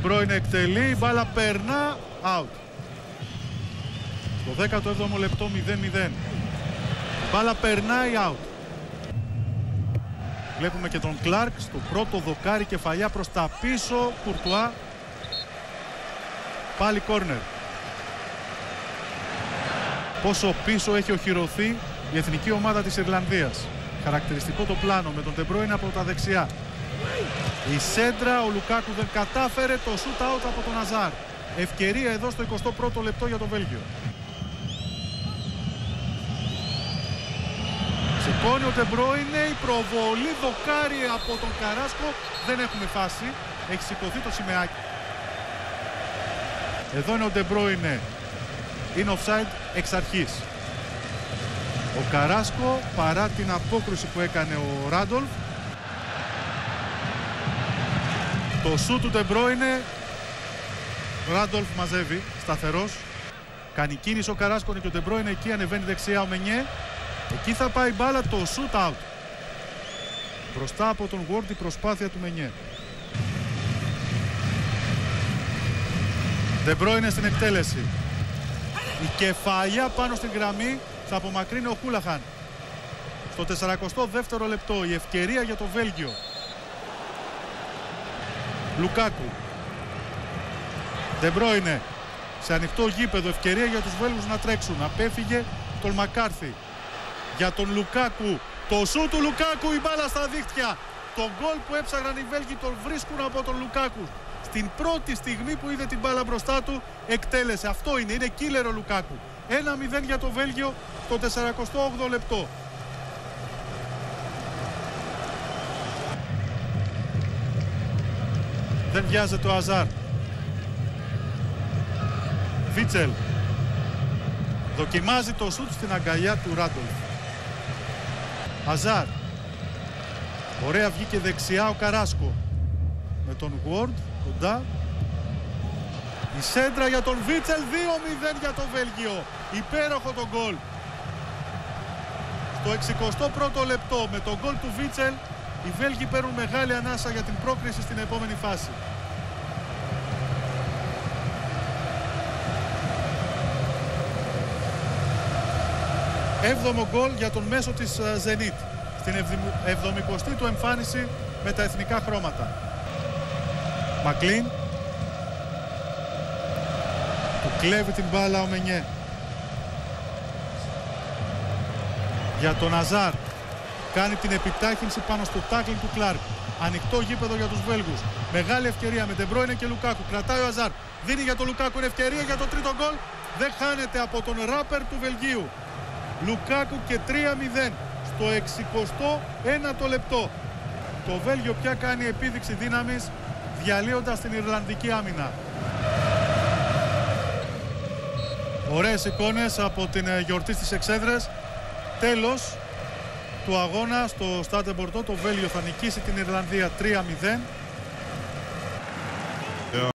Μπρόινε εκτελεί, η μπάλα περνά, out. Το 17ο λεπτό 0-0. Η μπάλα περνάει out. Βλέπουμε και τον Κλάρκ στο πρώτο δοκάρι, κεφαλιά προς τα πίσω, Κουρτουά. Πάλι κόρνερ. Πόσο πίσω έχει οχυρωθεί η εθνική ομάδα της Ιρλανδίας. Χαρακτηριστικό το πλάνο με τον De Bruyne από τα δεξιά. Η σέντρα, ο Λουκάκου δεν κατάφερε, το shoot out από τον Αζάρ. Ευκαιρία εδώ στο 21ο λεπτό για το Βέλγιο. Σηκώνει ο De Bruyne, η προβολή, δοκάρι από τον Καράσκο. Δεν έχουμε φάση, έχει σηκωθεί το σημαίακι. Εδώ είναι ο De Bruyne, είναι offside εξ αρχής. Ο Καράσκο, παρά την απόκρουση που έκανε ο Ράντολφ, το σούτ του De Bruyne, ο Ράντολφ μαζεύει, σταθερός. Κάνει κίνηση ο Καράσκο και ο De Bruyne εκεί, ανεβαίνει δεξιά ο Μενιέ. Εκεί θα πάει μπάλα, το shoot out. Μπροστά από τον Ward η προσπάθεια του Μενιέ. De Bruyne στην εκτέλεση. Η κεφαλιά πάνω στην γραμμή, θα απομακρύνει ο Χούλαχαν. Στο 42ο λεπτό η ευκαιρία για το Βέλγιο. Λουκάκου. De Bruyne σε ανοιχτό γήπεδο, ευκαιρία για τους Βέλγους να τρέξουν. Απέφυγε τον Μακάρθι. Για τον Λουκάκου, το σούτ του Λουκάκου, η μπάλα στα δίχτυα. Το γκολ που έψαγαν οι Βέλγοι τον βρίσκουν από τον Λουκάκου. Στην πρώτη στιγμή που είδε την μπάλα μπροστά του, εκτέλεσε. Αυτό είναι killer ο Λουκάκου. 1-0 για το Βέλγιο, το 48ο λεπτό. Δεν βιάζεται ο Αζάρ. Βίτσελ. Δοκιμάζει το σούτ στην αγκαλιά του Ράντολφ. Αζάρ. Ωραία βγήκε δεξιά ο Καράσκο. Με τον Ward κοντά. Η σέντρα για τον Βίτσελ, 2-0 για το Βέλγιο. Υπέροχο το γκολ. Στο 61ο λεπτό με τον γκολ του Βίτσελ οι Βέλγοι παίρνουν μεγάλη ανάσα για την πρόκριση στην επόμενη φάση. Έβδομο γκολ για τον μέσο της Zenit στην 70η του εμφάνιση με τα εθνικά χρώματα. Μακλίν. Του κλέβει την μπάλα ο Μενιέ. Για τον Αζάρ. Κάνει την επιτάχυνση πάνω στο τάκλινγκ του Κλάρκ. Ανοιχτό γήπεδο για τους Βέλγους. Μεγάλη ευκαιρία με De Bruyne και Λουκάκου. Κρατάει ο Αζάρ. Δίνει για τον Λουκάκου. Είναι ευκαιρία για το τρίτο γκολ. Δεν χάνεται από τον ράπερ του Βελγίου. Λουκάκου και 3-0 στο 61ο λεπτό. Το Βέλγιο πια κάνει επίδειξη δύναμης, διαλύοντας την Ιρλανδική άμυνα. Ωραίες εικόνες από την γιορτή στις Εξέδρες. Τέλος του αγώνα στο Stade Bordeaux. Το Βέλγιο θα νικήσει την Ιρλανδία 3-0.